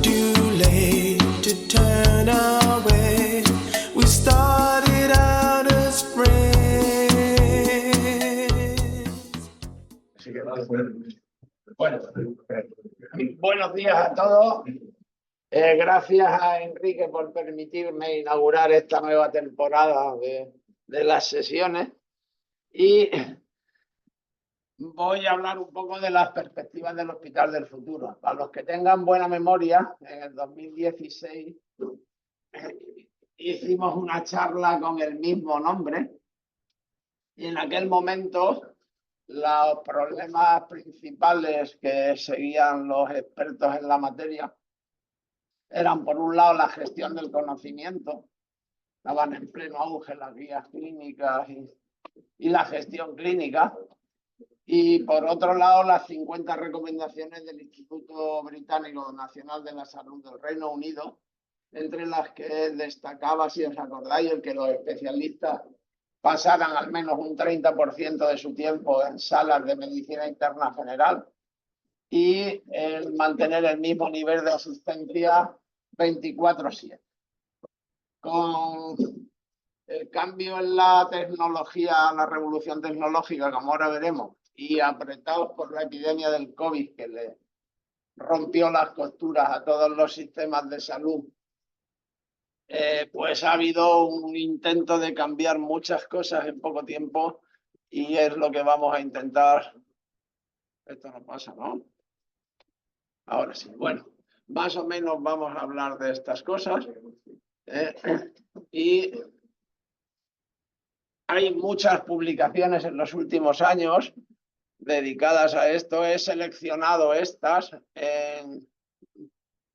too late to turn away. We started out as friends. Bueno, buenos días a todos. Gracias a Enrique por permitirme inaugurar esta nueva temporada de las sesiones. Y voy a hablar un poco de las perspectivas del Hospital del Futuro. Para los que tengan buena memoria, en el 2016 hicimos una charla con el mismo nombre y en aquel momento los problemas principales que seguían los expertos en la materia eran, por un lado, la gestión del conocimiento. Estaban en pleno auge las guías clínicas y la gestión clínica. Y por otro lado, las 50 recomendaciones del Instituto Británico Nacional de la Salud del Reino Unido, entre las que destacaba, si os acordáis, el que los especialistas pasaran al menos un 30% de su tiempo en salas de medicina interna general y el mantener el mismo nivel de asistencia 24/7. Con el cambio en la tecnología, la revolución tecnológica, como ahora veremos, y apretados por la epidemia del COVID, que le rompió las costuras a todos los sistemas de salud, pues ha habido un intento de cambiar muchas cosas en poco tiempo y es lo que vamos a intentar. Esto no pasa, ¿no? Ahora sí. Bueno, más o menos vamos a hablar de estas cosas. Y hay muchas publicaciones en los últimos años dedicadas a esto. He seleccionado estas.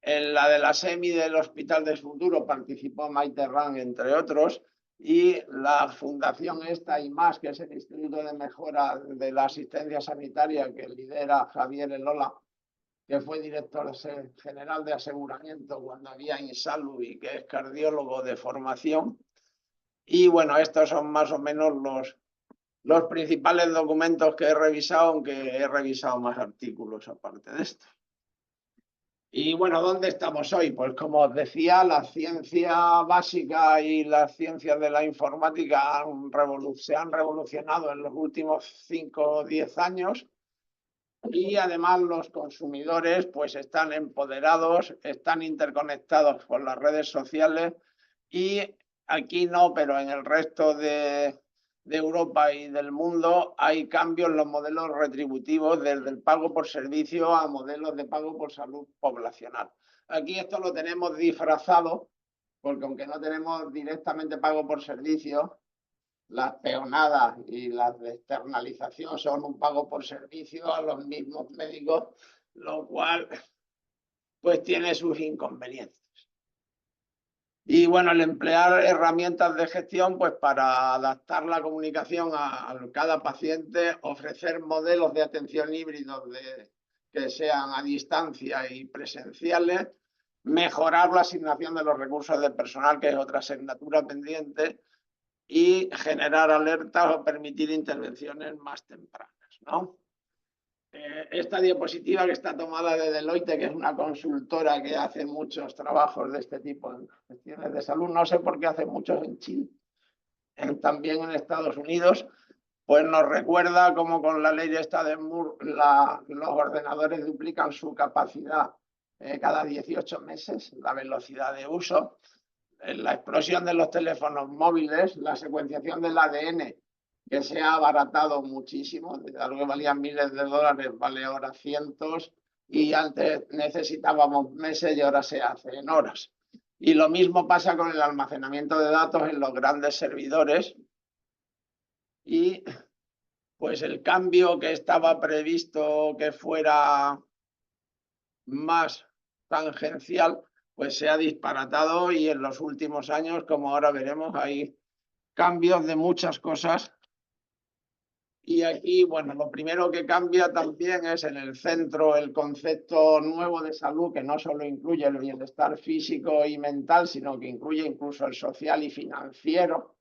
En la de la SEMI del Hospital del Futuro participó Maite Rang, entre otros, y la fundación esta y más, que es el Instituto de Mejora de la Asistencia Sanitaria, que lidera Javier Elola, que fue director general de aseguramiento cuando había Insalud y que es cardiólogo de formación. Y bueno, estos son más o menos los principales documentos que he revisado, aunque he revisado más artículos aparte de esto. Y bueno, ¿dónde estamos hoy? Pues como os decía, la ciencia básica y las ciencias de la informática se han revolucionado en los últimos 5 o 10 años y además los consumidores pues están empoderados, están interconectados por las redes sociales y aquí no, pero en el resto de Europa y del mundo hay cambios en los modelos retributivos desde el pago por servicio a modelos de pago por salud poblacional. Aquí esto lo tenemos disfrazado porque aunque no tenemos directamente pago por servicio, las peonadas y las de externalización son un pago por servicio a los mismos médicos, lo cual pues tiene sus inconvenientes. Y bueno, el emplear herramientas de gestión pues para adaptar la comunicación a cada paciente, ofrecer modelos de atención híbridos que sean a distancia y presenciales, mejorar la asignación de los recursos de personal, que es otra asignatura pendiente, y generar alertas o permitir intervenciones más tempranas, ¿no? Esta diapositiva, que está tomada de Deloitte, que es una consultora que hace muchos trabajos de este tipo en cuestiones de salud, no sé por qué hace muchos en Chile, también en Estados Unidos, pues nos recuerda cómo con la ley esta de Moore los ordenadores duplican su capacidad cada 18 meses, la velocidad de uso, la explosión de los teléfonos móviles, la secuenciación del ADN, que se ha abaratado muchísimo, algo que valía miles de dólares, vale ahora cientos, y antes necesitábamos meses y ahora se hace en horas. Y lo mismo pasa con el almacenamiento de datos en los grandes servidores. Y pues el cambio que estaba previsto que fuera más tangencial, pues se ha disparatado y en los últimos años, como ahora veremos, hay cambios de muchas cosas. Y aquí, bueno, lo primero que cambia también es en el centro el concepto nuevo de salud, que no solo incluye el bienestar físico y mental, sino que incluye incluso el social y financiero.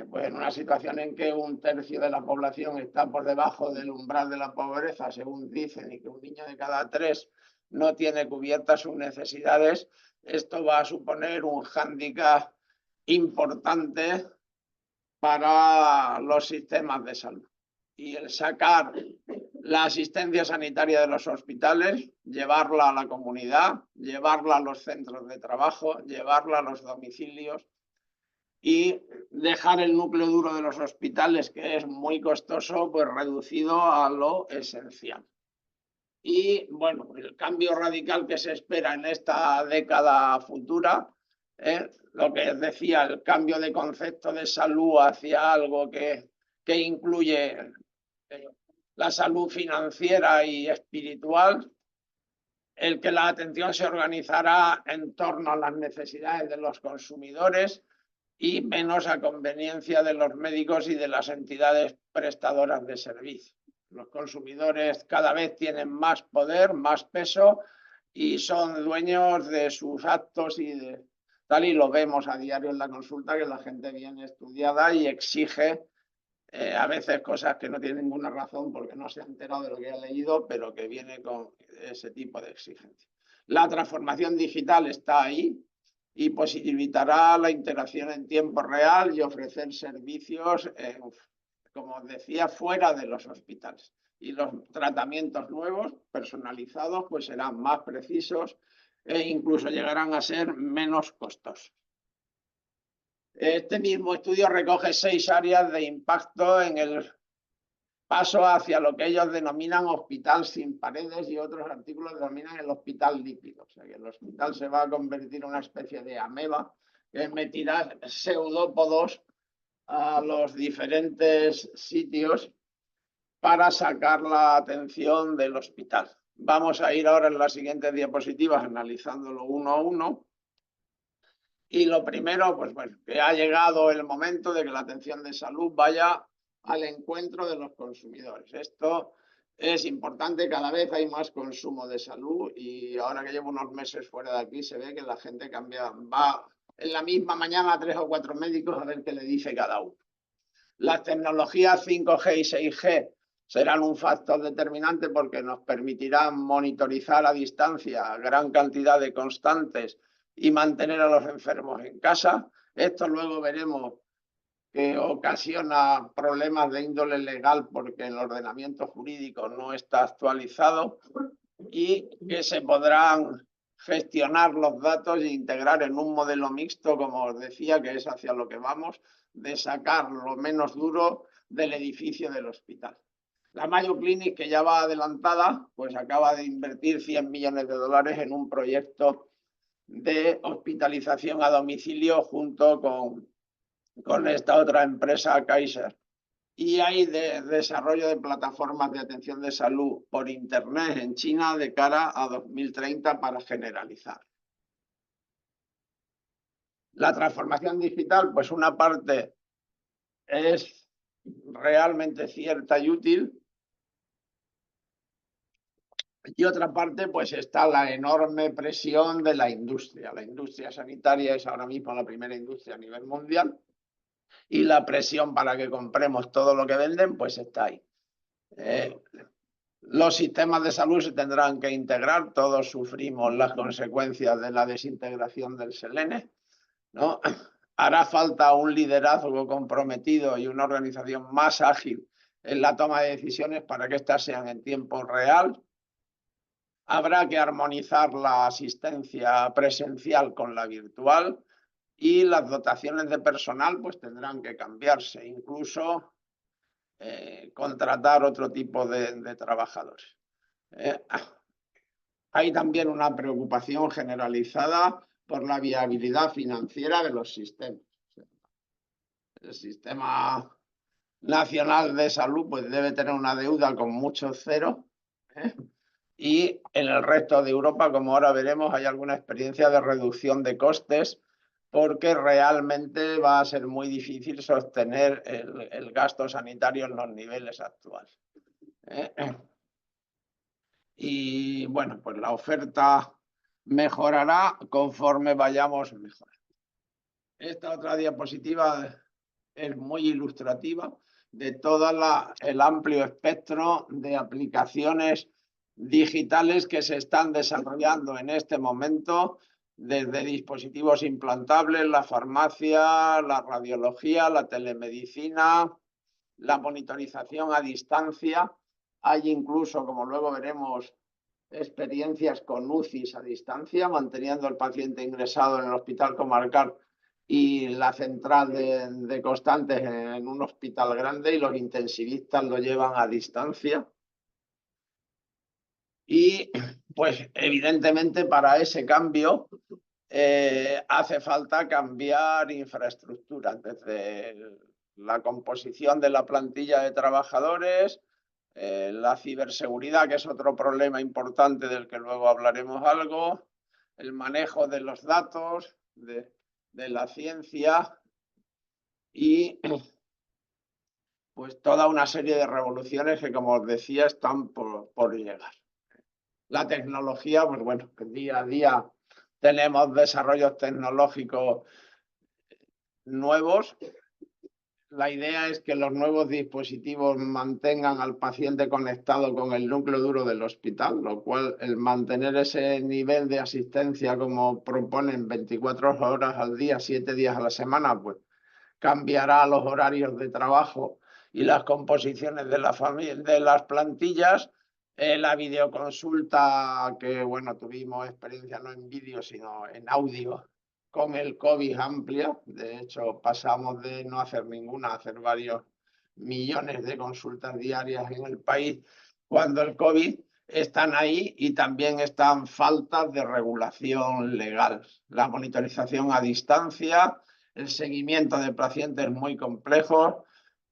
Pues en una situación en que un tercio de la población está por debajo del umbral de la pobreza, según dicen, y que un niño de cada 3 no tiene cubiertas sus necesidades, esto va a suponer un hándicap importante para los sistemas de salud. Y el sacar la asistencia sanitaria de los hospitales, llevarla a la comunidad, llevarla a los centros de trabajo, llevarla a los domicilios y dejar el núcleo duro de los hospitales, que es muy costoso, pues reducido a lo esencial. Y bueno, el cambio radical que se espera en esta década futura, lo que decía, el cambio de concepto de salud hacia algo que incluye la salud financiera y espiritual, el que la atención se organizará en torno a las necesidades de los consumidores y menos a conveniencia de los médicos y de las entidades prestadoras de servicio. Los consumidores cada vez tienen más poder, más peso y son dueños de sus actos y de tal, y lo vemos a diario en la consulta, que la gente viene estudiada y exige a veces cosas que no tienen ninguna razón porque no se ha enterado de lo que ha leído, pero que viene con ese tipo de exigencia. La transformación digital está ahí y posibilitará la interacción en tiempo real y ofrecer servicios, como os decía, fuera de los hospitales. Y los tratamientos nuevos, personalizados, pues serán más precisos e incluso llegarán a ser menos costosos. Este mismo estudio recoge 6 áreas de impacto en el paso hacia lo que ellos denominan hospital sin paredes y otros artículos denominan el hospital líquido. O sea, que el hospital se va a convertir en una especie de ameba que meterá pseudópodos a los diferentes sitios para sacar la atención del hospital. Vamos a ir ahora en las siguientes diapositivas analizándolo uno a uno. Y lo primero, pues bueno, que ha llegado el momento de que la atención de salud vaya al encuentro de los consumidores. Esto es importante, cada vez hay más consumo de salud y ahora que llevo unos meses fuera de aquí se ve que la gente cambia, va en la misma mañana a 3 o 4 médicos a ver qué le dice cada uno. Las tecnologías 5G y 6G serán un factor determinante porque nos permitirán monitorizar a distancia gran cantidad de constantes y mantener a los enfermos en casa. Esto luego veremos que ocasiona problemas de índole legal porque el ordenamiento jurídico no está actualizado y que se podrán gestionar los datos e integrar en un modelo mixto, como os decía, que es hacia lo que vamos, de sacar lo menos duro del edificio del hospital. La Mayo Clinic, que ya va adelantada, pues acaba de invertir $100 millones en un proyecto de hospitalización a domicilio junto con esta otra empresa, Kaiser. Y hay desarrollo de plataformas de atención de salud por Internet en China de cara a 2030 para generalizar. La transformación digital, pues una parte es realmente cierta y útil, y otra parte pues está la enorme presión de la industria. La industria sanitaria es ahora mismo la primera industria a nivel mundial y la presión para que compremos todo lo que venden pues está ahí. Los sistemas de salud se tendrán que integrar, todos sufrimos las consecuencias de la desintegración del Selene, ¿no? Hará falta un liderazgo comprometido y una organización más ágil en la toma de decisiones para que éstas sean en tiempo real. Habrá que armonizar la asistencia presencial con la virtual y las dotaciones de personal pues tendrán que cambiarse, incluso contratar otro tipo de trabajadores. Hay también una preocupación generalizada por la viabilidad financiera de los sistemas. El sistema nacional de salud pues debe tener una deuda con muchos ceros, y en el resto de Europa, como ahora veremos, hay alguna experiencia de reducción de costes porque realmente va a ser muy difícil sostener el gasto sanitario en los niveles actuales. Y bueno, pues la oferta mejorará conforme vayamos mejorando. Esta otra diapositiva es muy ilustrativa de todo el amplio espectro de aplicaciones digitales que se están desarrollando en este momento, desde dispositivos implantables, la farmacia, la radiología, la telemedicina, la monitorización a distancia. Hay incluso, como luego veremos, experiencias con UCIs a distancia, manteniendo al paciente ingresado en el hospital comarcal y la central de constantes en un hospital grande, y los intensivistas lo llevan a distancia. Y pues evidentemente para ese cambio hace falta cambiar infraestructuras, desde la composición de la plantilla de trabajadores, la ciberseguridad, que es otro problema importante del que luego hablaremos algo, el manejo de los datos, de la ciencia, y pues toda una serie de revoluciones que, como os decía, están por llegar. La tecnología, pues bueno, día a día tenemos desarrollos tecnológicos nuevos. La idea es que los nuevos dispositivos mantengan al paciente conectado con el núcleo duro del hospital, lo cual, el mantener ese nivel de asistencia como proponen 24 horas al día, 7 días a la semana, pues cambiará los horarios de trabajo y las composiciones de las plantillas. La videoconsulta, que bueno, tuvimos experiencia no en vídeo sino en audio con el COVID, amplia. De hecho, pasamos de no hacer ninguna a hacer varios millones de consultas diarias en el país cuando el COVID. Están ahí, y también están faltas de regulación legal, la monitorización a distancia, el seguimiento de pacientes muy complejos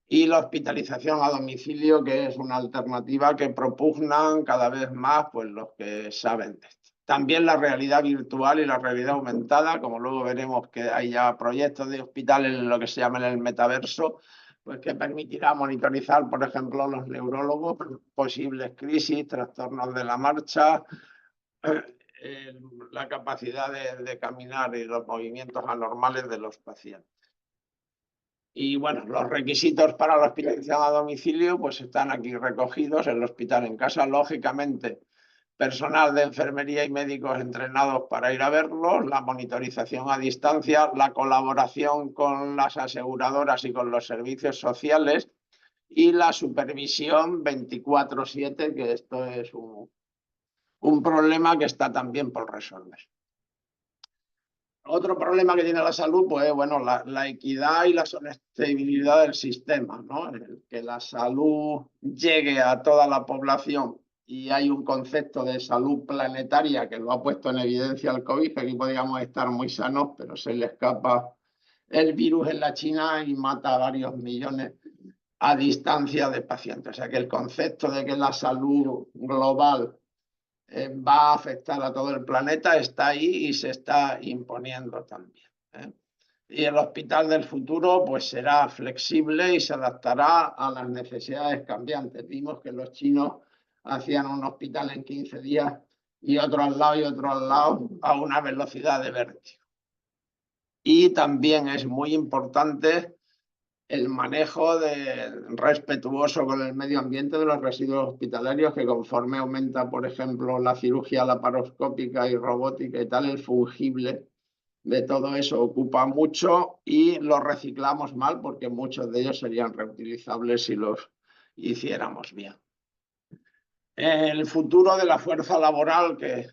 y la hospitalización a domicilio, que es una alternativa que propugnan cada vez más pues los que saben de esto. También la realidad virtual y la realidad aumentada, como luego veremos que hay ya proyectos de hospitales en lo que se llama el metaverso, pues que permitirá monitorizar, por ejemplo, los neurólogos, posibles crisis, trastornos de la marcha, la capacidad de caminar y los movimientos anormales de los pacientes. Y bueno, los requisitos para la hospitalización a domicilio pues están aquí recogidos. El hospital en casa, lógicamente, personal de enfermería y médicos entrenados para ir a verlos, la monitorización a distancia, la colaboración con las aseguradoras y con los servicios sociales, y la supervisión 24/7, que esto es un problema que está también por resolver. Otro problema que tiene la salud, pues bueno, la equidad y la sostenibilidad del sistema, ¿no? Que la salud llegue a toda la población, y hay un concepto de salud planetaria que lo ha puesto en evidencia el COVID, que aquí podríamos estar muy sanos, pero se le escapa el virus en la China y mata a varios millones a distancia de pacientes. O sea que el concepto de que la salud global va a afectar a todo el planeta está ahí y se está imponiendo también. Y el hospital del futuro pues será flexible y se adaptará a las necesidades cambiantes. Vimos que los chinos hacían un hospital en 15 días y otro al lado y otro al lado a una velocidad de vértigo. Y también es muy importante el manejo respetuoso con el medio ambiente de los residuos hospitalarios, que conforme aumenta, por ejemplo, la cirugía laparoscópica y robótica y tal, el fungible de todo eso ocupa mucho, y los reciclamos mal porque muchos de ellos serían reutilizables si los hiciéramos bien. El futuro de la fuerza laboral que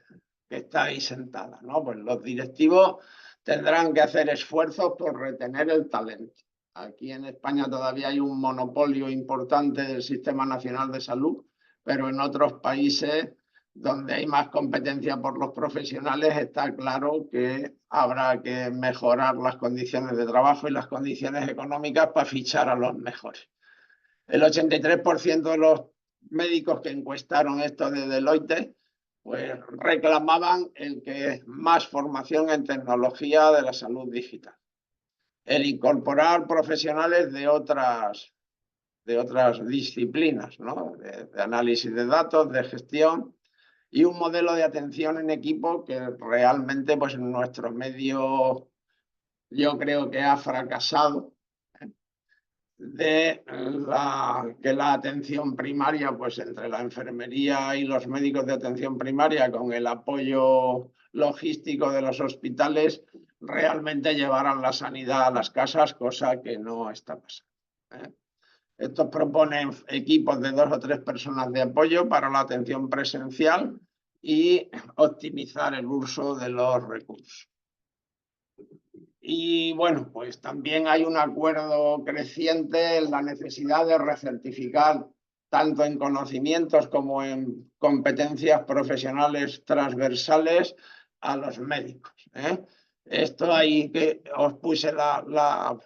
está ahí sentada, ¿no? Pues los directivos tendrán que hacer esfuerzos por retener el talento. Aquí en España todavía hay un monopolio importante del Sistema Nacional de Salud, pero en otros países donde hay más competencia por los profesionales está claro que habrá que mejorar las condiciones de trabajo y las condiciones económicas para fichar a los mejores. El 83% de los médicos que encuestaron esto de Deloitte pues reclamaban el que más formación en tecnología de la salud digital, el incorporar profesionales de otras disciplinas, ¿no? de análisis de datos, de gestión, y un modelo de atención en equipo que realmente pues en nuestro medio yo creo que ha fracasado. que la atención primaria, pues entre la enfermería y los médicos de atención primaria, con el apoyo logístico de los hospitales, realmente llevaran la sanidad a las casas, cosa que no está pasando, ¿eh? Estos proponen equipos de 2 o 3 personas de apoyo para la atención presencial y optimizar el uso de los recursos. Y bueno, pues también hay un acuerdo creciente en la necesidad de recertificar tanto en conocimientos como en competencias profesionales transversales a los médicos, ¿eh? Esto ahí que os puse la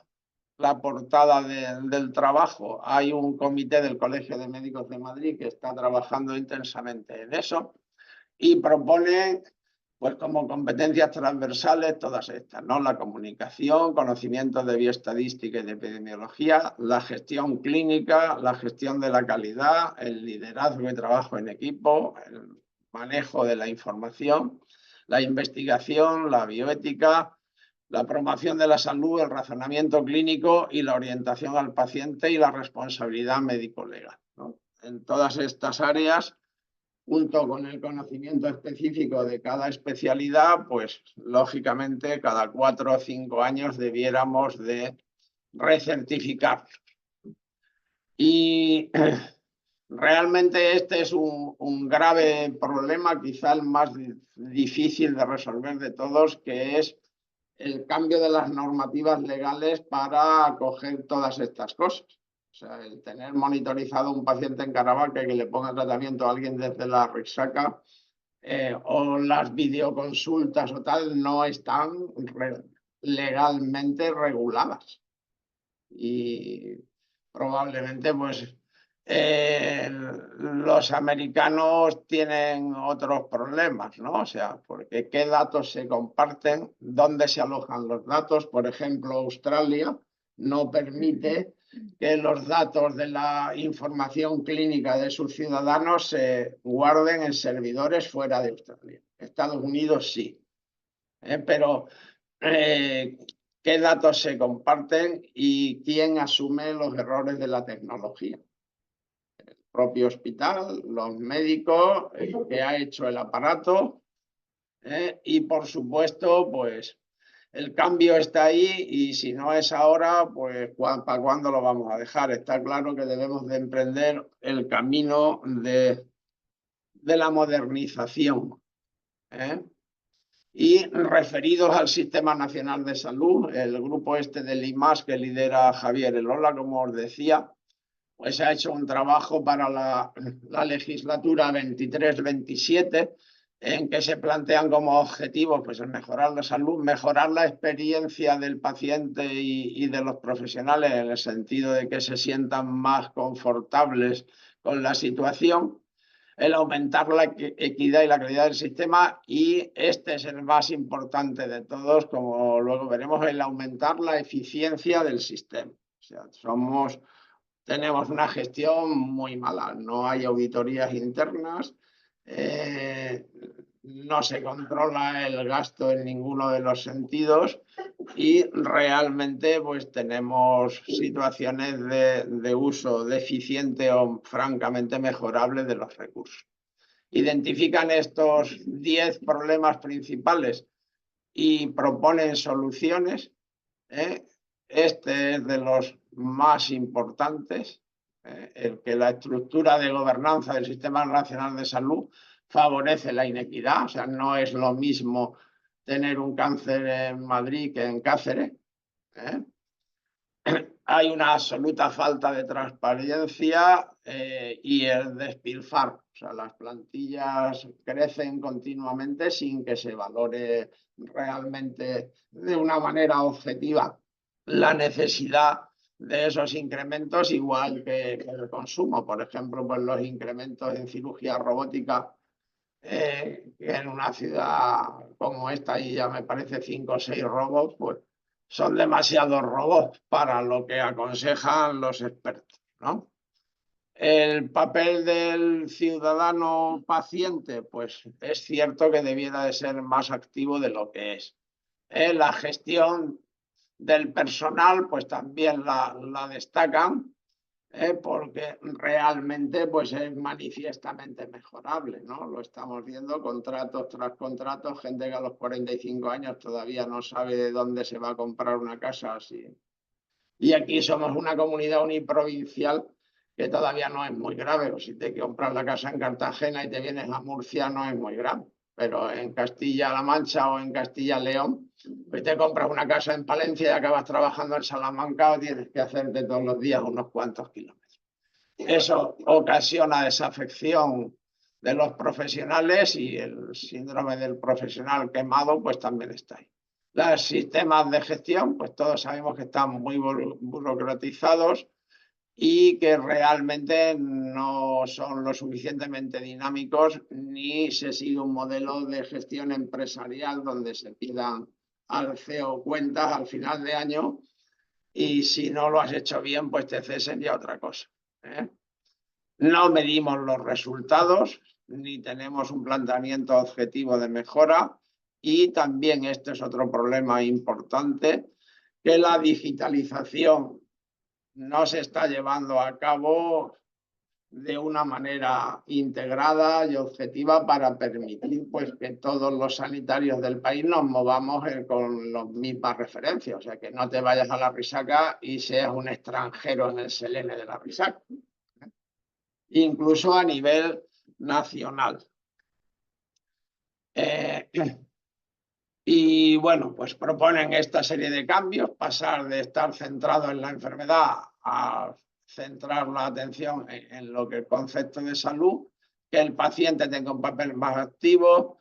portada del trabajo. Hay un comité del Colegio de Médicos de Madrid que está trabajando intensamente en eso y propone, pues como competencias transversales, todas estas, ¿no? La comunicación, conocimientos de bioestadística y de epidemiología, la gestión clínica, la gestión de la calidad, el liderazgo y trabajo en equipo, el manejo de la información, la investigación, la bioética, la promoción de la salud, el razonamiento clínico y la orientación al paciente y la responsabilidad médico-legal, ¿no? En todas estas áreas, junto con el conocimiento específico de cada especialidad, pues lógicamente cada 4 o 5 años debiéramos de recertificar. Y realmente este es un grave problema, quizá el más difícil de resolver de todos, que es el cambio de las normativas legales para acoger todas estas cosas. O sea, el tener monitorizado un paciente en Caravaca y que le ponga tratamiento a alguien desde la Risaca, o las videoconsultas o tal, no están legalmente reguladas. Y probablemente, pues, los americanos tienen otros problemas, ¿no? O sea, porque qué datos se comparten, dónde se alojan los datos. Por ejemplo, Australia no permite que los datos de la información clínica de sus ciudadanos se guarden en servidores fuera de Australia. Estados Unidos sí, pero qué datos se comparten y quién asume los errores de la tecnología. El propio hospital, los médicos, el que ha hecho el aparato, y por supuesto, pues el cambio está ahí y si no es ahora, pues ¿para cuándo lo vamos a dejar? Está claro que debemos de emprender el camino de la modernización, ¿eh? Y referidos al Sistema Nacional de Salud, el grupo este del IMAS que lidera Javier Elola, como os decía, pues ha hecho un trabajo para la legislatura 23-27 en que se plantean como objetivos pues, el mejorar la salud, mejorar la experiencia del paciente y de los profesionales en el sentido de que se sientan más confortables con la situación, el aumentar la equidad y la calidad del sistema y este es el más importante de todos, como luego veremos, el aumentar la eficiencia del sistema. O sea, tenemos una gestión muy mala, no hay auditorías internas, no se controla el gasto en ninguno de los sentidos y realmente pues tenemos situaciones de uso deficiente o francamente mejorable de los recursos. Identifican estos 10 problemas principales y proponen soluciones, ¿eh? Este es de los más importantes, el que la estructura de gobernanza del Sistema Nacional de Salud favorece la inequidad, o sea, no es lo mismo tener un cáncer en Madrid que en Cáceres, ¿eh? Hay una absoluta falta de transparencia y el despilfarro. O sea, las plantillas crecen continuamente sin que se valore realmente de una manera objetiva la necesidad de esos incrementos, igual que el consumo. Por ejemplo, pues los incrementos en cirugía robótica, en una ciudad como esta, y ya me parece 5 o 6 robots, pues son demasiados robots para lo que aconsejan los expertos, ¿no? El papel del ciudadano paciente, pues es cierto que debiera de ser más activo de lo que es. La gestión del personal pues también la destacan, porque realmente pues es manifiestamente mejorable, ¿no? Lo estamos viendo contratos tras contratos, gente que a los 45 años todavía no sabe de dónde se va a comprar una casa así. Y aquí somos una comunidad uniprovincial que todavía no es muy grave. O si te compras la casa en Cartagena y te vienes a Murcia no es muy grave. Pero en Castilla-La Mancha o en Castilla-León, pues te compras una casa en Palencia y acabas trabajando en Salamanca o tienes que hacerte todos los días unos cuantos kilómetros. Eso ocasiona desafección de los profesionales y el síndrome del profesional quemado pues también está ahí. Los sistemas de gestión, pues todos sabemos que están muy burocratizados y que realmente no son lo suficientemente dinámicos ni se sigue un modelo de gestión empresarial donde se pidan al CEO cuentas al final de año y si no lo has hecho bien, pues te cesen ya otra cosa. No medimos los resultados ni tenemos un planteamiento objetivo de mejora y también este es otro problema importante, que la digitalización no se está llevando a cabo de una manera integrada y objetiva para permitir pues, que todos los sanitarios del país nos movamos con las mismas referencias. O sea, que no te vayas a la Risaca y seas un extranjero en el Selene de la Risaca. Incluso a nivel nacional. Y bueno, pues proponen esta serie de cambios, pasar de estar centrado en la enfermedad a centrar la atención en lo que es el concepto de salud, que el paciente tenga un papel más activo,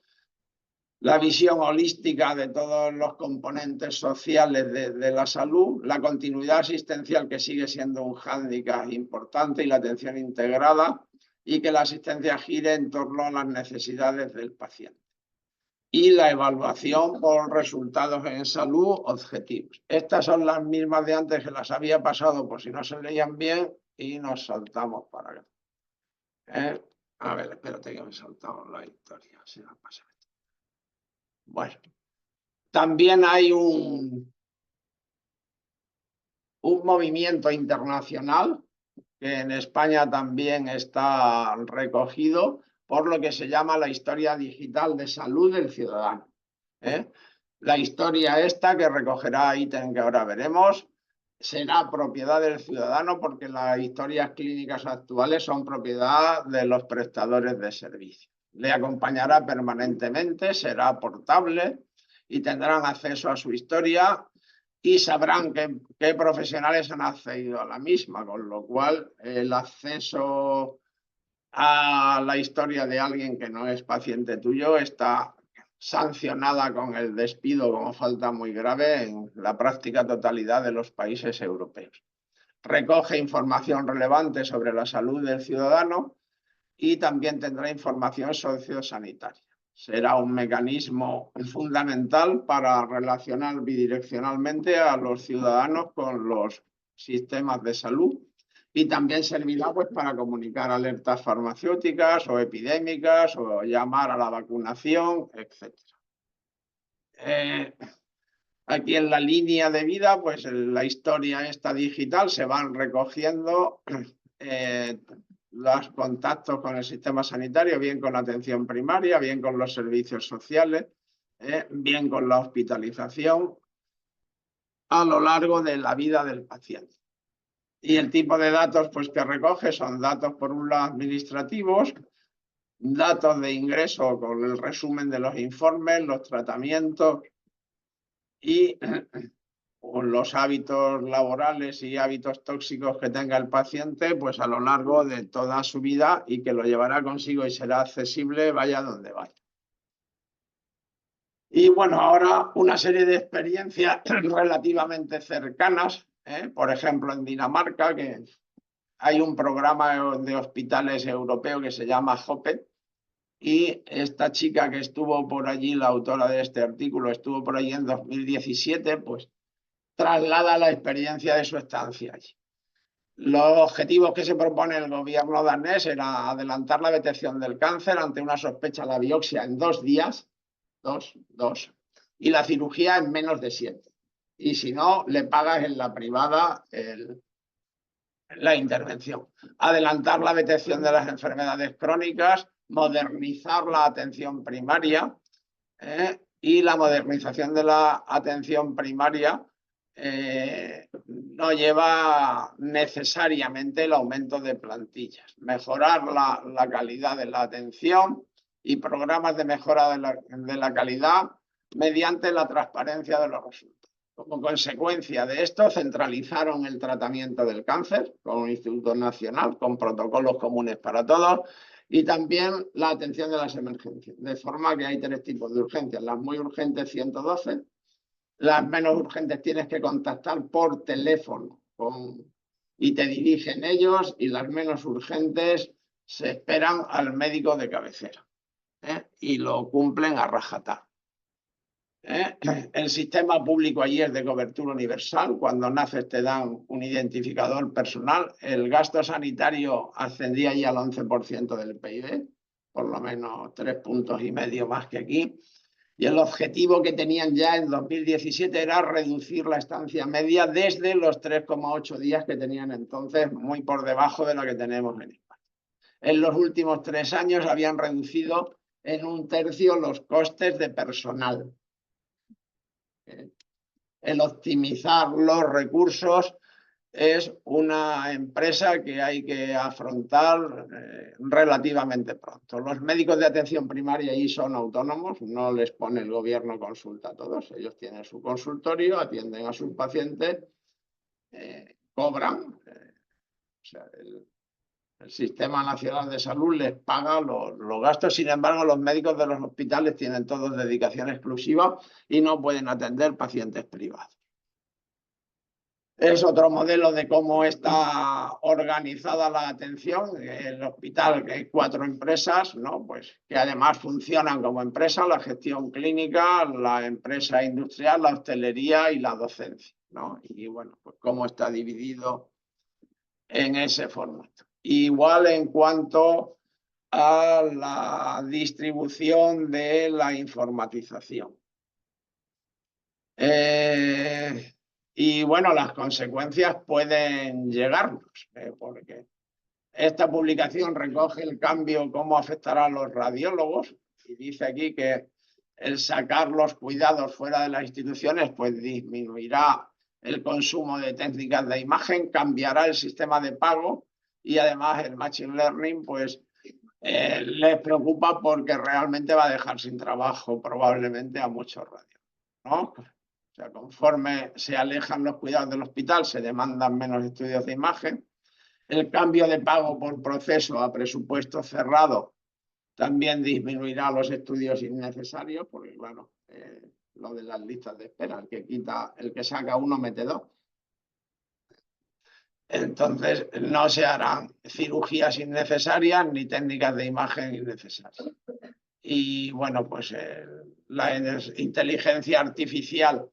la visión holística de todos los componentes sociales de la salud, la continuidad asistencial que sigue siendo un hándicap importante y la atención integrada y que la asistencia gire en torno a las necesidades del paciente. Y la evaluación por resultados en salud objetivos. Estas son las mismas de antes que las había pasado por si no se leían bien y nos saltamos para acá. A ver, espérate que me he saltado la historia. Si la pasa. Bueno, también hay un movimiento internacional que en España también está recogido por lo que se llama la historia digital de salud del ciudadano. La historia esta que recogerá ítem que ahora veremos será propiedad del ciudadano porque las historias clínicas actuales son propiedad de los prestadores de servicios. Le acompañará permanentemente, será portable y tendrán acceso a su historia y sabrán qué profesionales han accedido a la misma, con lo cual el acceso a la historia de alguien que no es paciente tuyo está sancionada con el despido como falta muy grave en la práctica totalidad de los países europeos. Recoge información relevante sobre la salud del ciudadano y también tendrá información sociosanitaria. Será un mecanismo fundamental para relacionar bidireccionalmente a los ciudadanos con los sistemas de salud y también servirá pues, para comunicar alertas farmacéuticas o epidémicas o llamar a la vacunación, etc. Aquí en la línea de vida, pues en la historia esta digital se van recogiendo los contactos con el sistema sanitario, bien con la atención primaria, bien con los servicios sociales, bien con la hospitalización a lo largo de la vida del paciente. Y el tipo de datos pues, que recoge son datos, por un lado, administrativos, datos de ingreso con el resumen de los informes, los tratamientos y los hábitos laborales y hábitos tóxicos que tenga el paciente pues a lo largo de toda su vida y que lo llevará consigo y será accesible vaya donde vaya. Y bueno, ahora una serie de experiencias relativamente cercanas, por ejemplo en Dinamarca, que hay un programa de hospitales europeo que se llama HOPET, y esta chica que estuvo por allí, la autora de este artículo, estuvo por allí en 2017, pues traslada la experiencia de su estancia allí. Los objetivos que se propone el gobierno danés era adelantar la detección del cáncer ante una sospecha de la biopsia en 2 días, y la cirugía en menos de 7. y si no, le pagas en la privada la intervención. Adelantar la detección de las enfermedades crónicas, modernizar la atención primaria, y la modernización de la atención primaria no lleva necesariamente el aumento de plantillas. Mejorar la calidad de la atención y programas de mejora de la calidad mediante la transparencia de los resultados. Como consecuencia de esto, centralizaron el tratamiento del cáncer con un instituto nacional, con protocolos comunes para todos, y también la atención de las emergencias, de forma que hay 3 tipos de urgencias. Las muy urgentes, 112, las menos urgentes tienes que contactar por teléfono y te dirigen ellos, y las menos urgentes se esperan al médico de cabecera, y lo cumplen a rajatabla. El sistema público allí es de cobertura universal. Cuando naces te dan un identificador personal. El gasto sanitario ascendía allí al 11% del PIB, por lo menos 3,5 puntos más que aquí. Y el objetivo que tenían ya en 2017 era reducir la estancia media desde los 3,8 días que tenían entonces, muy por debajo de la que tenemos en España. En los últimos 3 años habían reducido en 1/3 los costes de personal. El optimizar los recursos es una empresa que hay que afrontar relativamente pronto. Los médicos de atención primaria ahí son autónomos, no les pone el gobierno consulta a todos. Ellos tienen su consultorio, atienden a sus pacientes, cobran. O sea, el Sistema Nacional de Salud les paga los gastos. Sin embargo, los médicos de los hospitales tienen todos dedicación exclusiva y no pueden atender pacientes privados. Es otro modelo de cómo está organizada la atención. El hospital, que hay 4 empresas, ¿no? Pues que además funcionan como empresa: la gestión clínica, la empresa industrial, la hostelería y la docencia, ¿no? Y bueno, pues cómo está dividido en ese formato. Igual en cuanto a la distribución de la informatización. Y bueno, las consecuencias pueden llegarnos, porque esta publicación recoge el cambio, cómo afectará a los radiólogos, y dice aquí que el sacar los cuidados fuera de las instituciones pues disminuirá el consumo de técnicas de imagen, cambiará el sistema de pago, y además el Machine Learning pues les preocupa porque realmente va a dejar sin trabajo probablemente a muchos radiólogos, ¿no? O sea, conforme se alejan los cuidados del hospital, se demandan menos estudios de imagen. El cambio de pago por proceso a presupuesto cerrado también disminuirá los estudios innecesarios, porque bueno, lo de las listas de espera, el que saca 1 mete 2. Entonces no se harán cirugías innecesarias ni técnicas de imagen innecesarias. Y bueno, pues la inteligencia artificial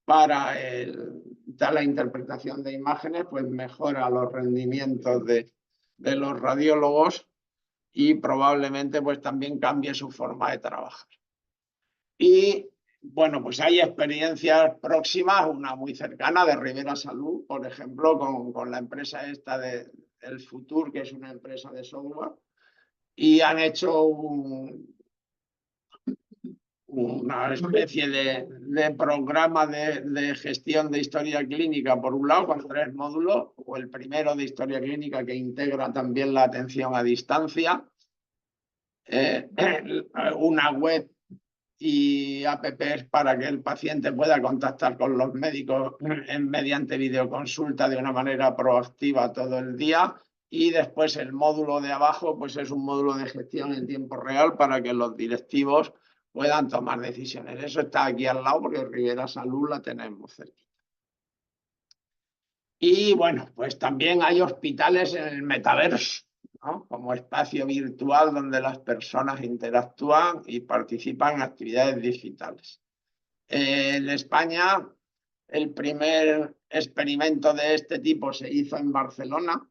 para la interpretación de imágenes pues mejora los rendimientos de los radiólogos, y probablemente pues también cambie su forma de trabajar. Y bueno, pues hay experiencias próximas, una muy cercana de Rivera Salud, por ejemplo, con la empresa esta de El Futur, que es una empresa de software, y han hecho una especie de programa de gestión de historia clínica, por un lado, con 3 módulos, o el primero de historia clínica, que integra también la atención a distancia, una web y apps para que el paciente pueda contactar con los médicos mediante videoconsulta de una manera proactiva todo el día. Y después el módulo de abajo pues es un módulo de gestión en tiempo real para que los directivos puedan tomar decisiones. Eso está aquí al lado porque Rivera Salud la tenemos cerquita. Y bueno, pues también hay hospitales en el metaverso, ¿no? Como espacio virtual donde las personas interactúan y participan en actividades digitales. En España, el primer experimento de este tipo se hizo en Barcelona,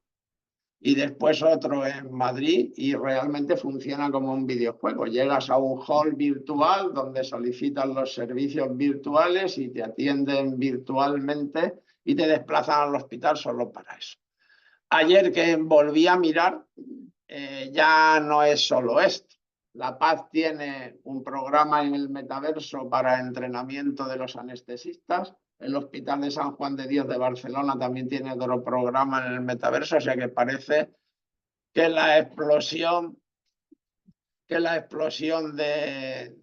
y después otro en Madrid, y realmente funciona como un videojuego. Llegas a un hall virtual donde solicitas los servicios virtuales y te atienden virtualmente y te desplazan al hospital solo para eso. Ayer que volví a mirar, ya no es solo esto. La Paz tiene un programa en el metaverso para entrenamiento de los anestesistas. El Hospital de San Juan de Dios de Barcelona también tiene otro programa en el metaverso, o sea que parece que la explosión de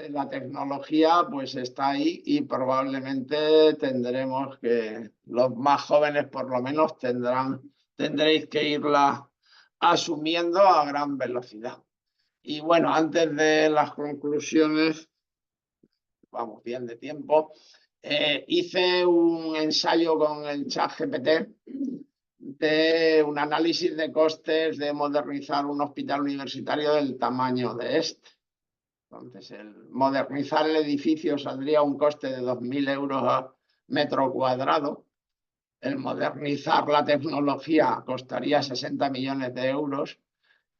la tecnología pues está ahí, y probablemente tendremos que, los más jóvenes por lo menos, tendréis que irla asumiendo a gran velocidad. Y bueno, antes de las conclusiones, vamos bien de tiempo, hice un ensayo con el ChatGPT de un análisis de costes de modernizar un hospital universitario del tamaño de este. Entonces, el modernizar el edificio saldría un coste de 2.000 euros a metro cuadrado. El modernizar la tecnología costaría 60 millones de euros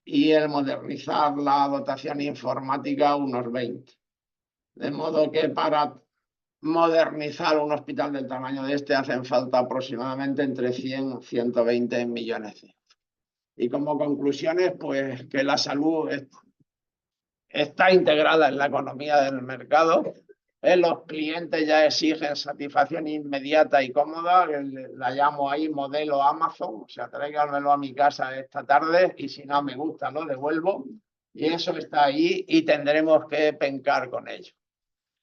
y el modernizar la dotación informática unos 20. De modo que para modernizar un hospital del tamaño de este hacen falta aproximadamente entre 100 y 120 millones de euros. Y como conclusiones, pues que la salud está integrada en la economía del mercado. Los clientes ya exigen satisfacción inmediata y cómoda, la llamo ahí modelo Amazon, o sea, tráiganmelo a mi casa esta tarde y si no me gusta lo devuelvo, y eso está ahí y tendremos que pencar con ello.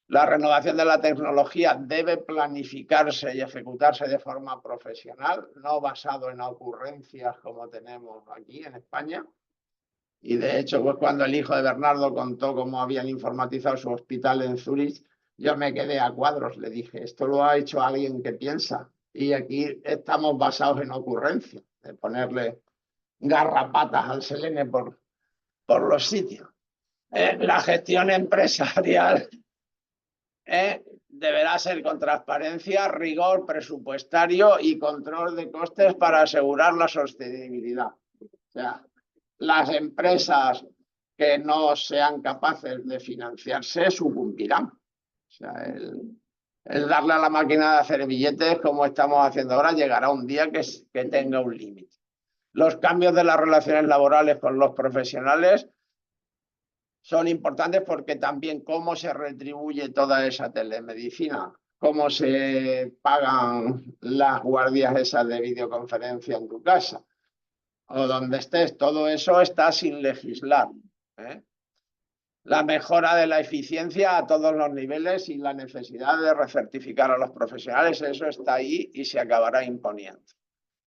La renovación de la tecnología debe planificarse y ejecutarse de forma profesional, no basado en ocurrencias como tenemos aquí en España. Y de hecho, pues cuando el hijo de Bernardo contó cómo habían informatizado su hospital en Zúrich, yo me quedé a cuadros. Le dije, esto lo ha hecho alguien que piensa. Y aquí estamos basados en ocurrencias, de ponerle garrapatas al Selene por los sitios. La gestión empresarial deberá ser con transparencia, rigor presupuestario y control de costes para asegurar la sostenibilidad. O sea, las empresas que no sean capaces de financiarse sucumbirán. O sea, el darle a la máquina de hacer billetes como estamos haciendo ahora llegará un día que tenga un límite. Los cambios de las relaciones laborales con los profesionales son importantes porque también cómo se retribuye toda esa telemedicina, cómo se pagan las guardias esas de videoconferencia en tu casa o donde estés, todo eso está sin legislar. La mejora de la eficiencia a todos los niveles y la necesidad de recertificar a los profesionales, eso está ahí y se acabará imponiendo.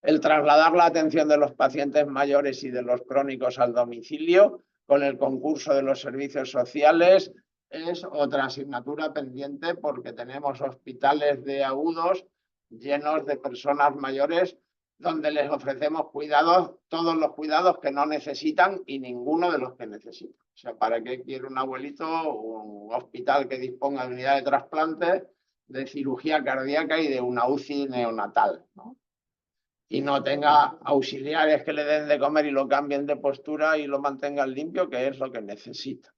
El trasladar la atención de los pacientes mayores y de los crónicos al domicilio con el concurso de los servicios sociales es otra asignatura pendiente, porque tenemos hospitales de agudos llenos de personas mayores donde les ofrecemos cuidados, todos los cuidados que no necesitan y ninguno de los que necesitan. O sea, ¿para qué quiere un abuelito un hospital que disponga de unidad de trasplantes, de cirugía cardíaca y de una UCI neonatal, ¿no? Y no tenga auxiliares que le den de comer y lo cambien de postura y lo mantengan limpio, que es lo que necesita.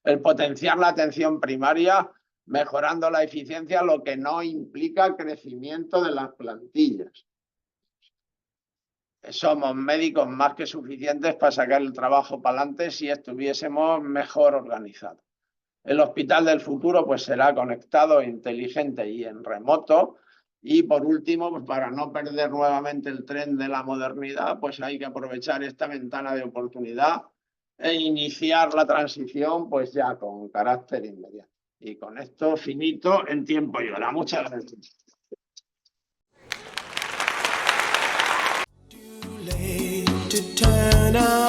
El potenciar la atención primaria, mejorando la eficiencia, lo que no implica crecimiento de las plantillas. Somos médicos más que suficientes para sacar el trabajo para adelante si estuviésemos mejor organizados. El hospital del futuro pues será conectado, inteligente y en remoto. Y por último, pues para no perder nuevamente el tren de la modernidad, pues hay que aprovechar esta ventana de oportunidad e iniciar la transición pues ya con carácter inmediato. Y con esto finito en tiempo y hora. Muchas gracias. Too late to turn